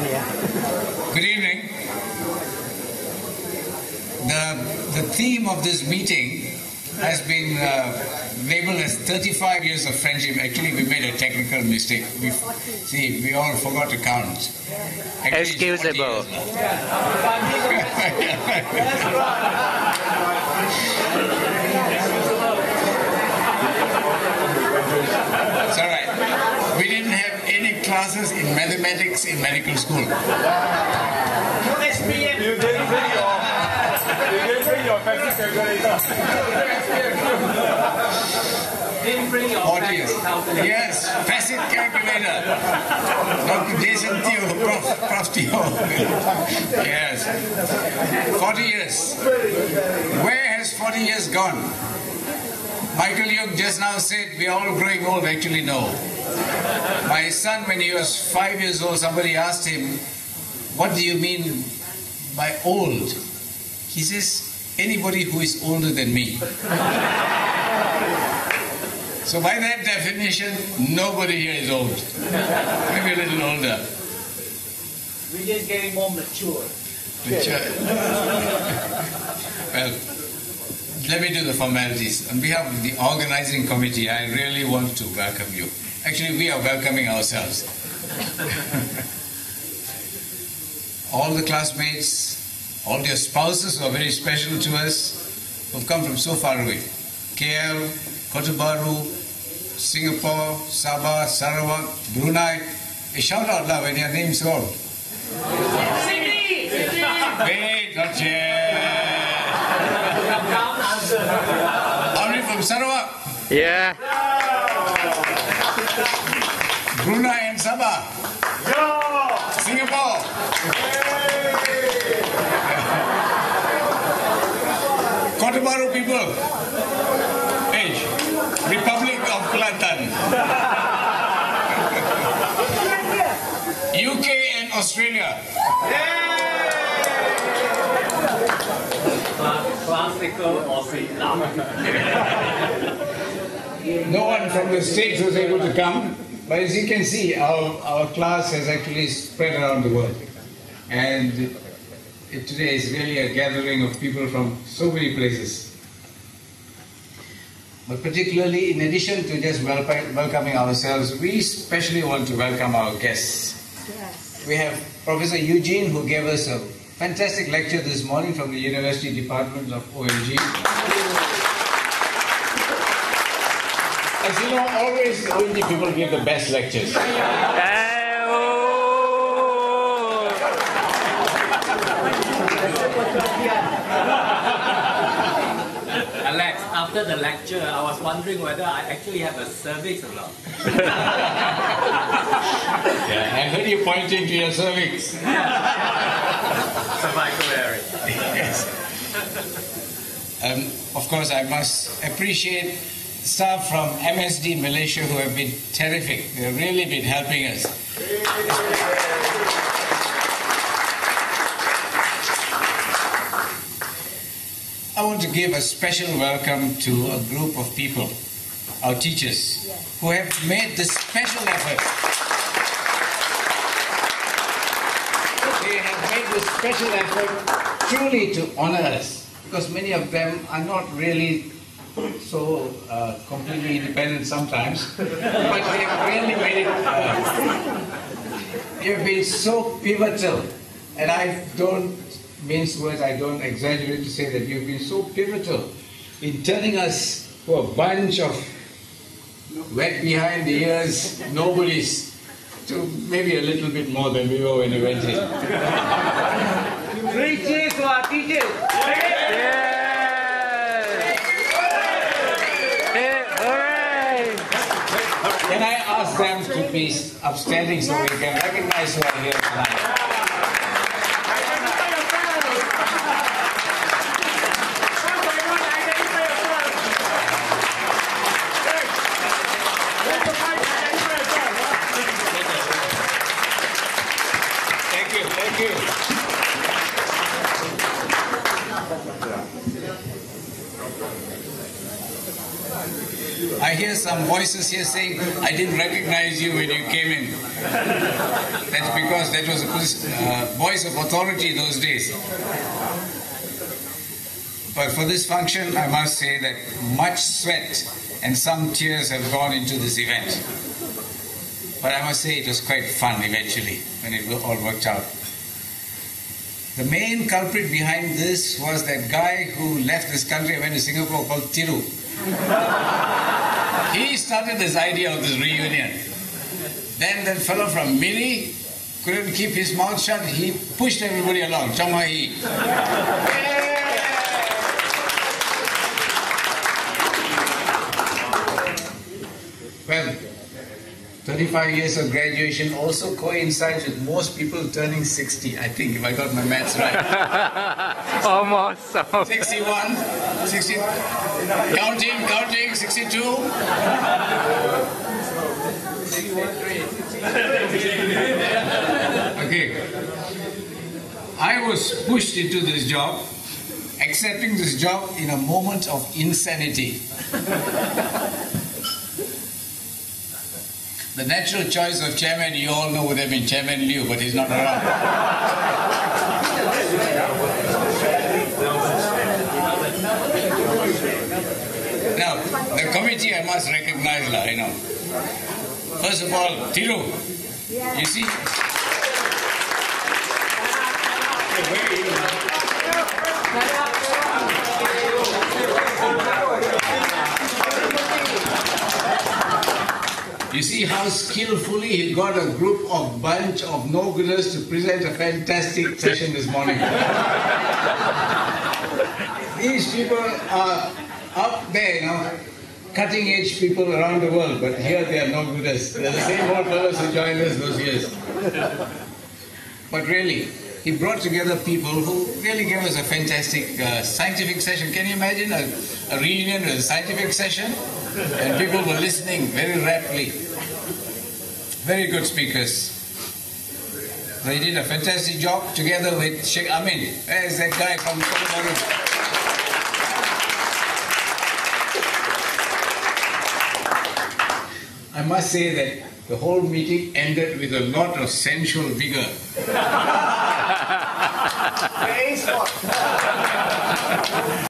Good evening. The theme of this meeting has been labeled as 35 years of friendship. Actually, we made a technical mistake. We all forgot to count. Actually, excusable. It's all right. We didn't have any classes in mathematics in medical school. You didn't bring your factory calculator. Didn't bring your 40 years. Yes, facet calculator. Dr. Jason Teo, Prof. Teo. Yes. 40 years. Where has 40 years gone? Michael Young just now said we're all growing old. Actually, no. My son, when he was 5 years old, somebody asked him, "What do you mean by old?" He says, "Anybody who is older than me." So by that definition, nobody here is old. Maybe a little older. We're just getting more mature. Well, let me do the formalities. On behalf of the organizing committee, I really want to welcome you. Actually, we are welcoming ourselves. All the classmates, all their spouses who are very special to us, who have come from so far away. KL, Kota Bharu, Singapore, Sabah, Sarawak, Brunei. A shout out now when your name's called. Sydney! Wait, not yet. Only from Sarawak. Yeah. Brunei and Sabah. Singapore. Kota Bharu people. Age. Republic of Kelantan. UK and Australia. Classical Aussie. No one from the States was able to come, but as you can see, our class has actually spread around the world. And today is really a gathering of people from so many places. But particularly, in addition to just welcoming ourselves, we especially want to welcome our guests. Yes. We have Professor Eugene, who gave us a fantastic lecture this morning from the University Department of OMG. As you know, always the OMG people give the best lectures. Alex, after the lecture, I was wondering whether I actually have a cervix or not. Yeah, I heard you pointing to your cervix. Cervical area. Yes. Of course, I must appreciate staff from MSD Malaysia who have been terrific. They've really been helping us. I want to give a special welcome to a group of people, our teachers, who have made this special effort. They have made this special effort truly to honor us, because many of them are not really so completely independent sometimes, but they have really made it. They have been so pivotal, and I don't mince words, I don't exaggerate to say that you've been so pivotal in turning us to a bunch of wet behind the ears nobodies to maybe a little bit more than we were when we went in. Three cheers to our teachers. Can I ask them to be upstanding so we can recognize who are here tonight? Thank you. I hear some voices here saying, I didn't recognize you when you came in. That's because that was a voice of authority those days. But for this function, I must say that much sweat and some tears have gone into this event. But I must say it was quite fun eventually, when it all worked out. The main culprit behind this was that guy who left this country and went to Singapore called Thiru. He started this idea of this reunion. Then that fellow from Mili couldn't keep his mouth shut. He pushed everybody along. Chamahi. Well, 35 years of graduation also coincides with most people turning 60, I think, if I got my maths right. Almost. 61, 60, counting, 62. Okay. I was pushed into this job, accepting this job in a moment of insanity. The natural choice of chairman, you all know, would have been Chairman Liu, but he's not around. Now, the committee I must recognize, First of all, Thiru, you see? You see how skillfully he got a bunch of no-gooders to present a fantastic session this morning. These people are up there, cutting-edge people around the world, but here they are no-gooders. They're the same old fellows who joined us those years. But really, he brought together people who really gave us a fantastic scientific session. Can you imagine a reunion with a scientific session? And people were listening very raptly. Very good speakers. They did a fantastic job together with Sheikh Amin. There's that guy from Kota I must say that the whole meeting ended with a lot of sensual vigor.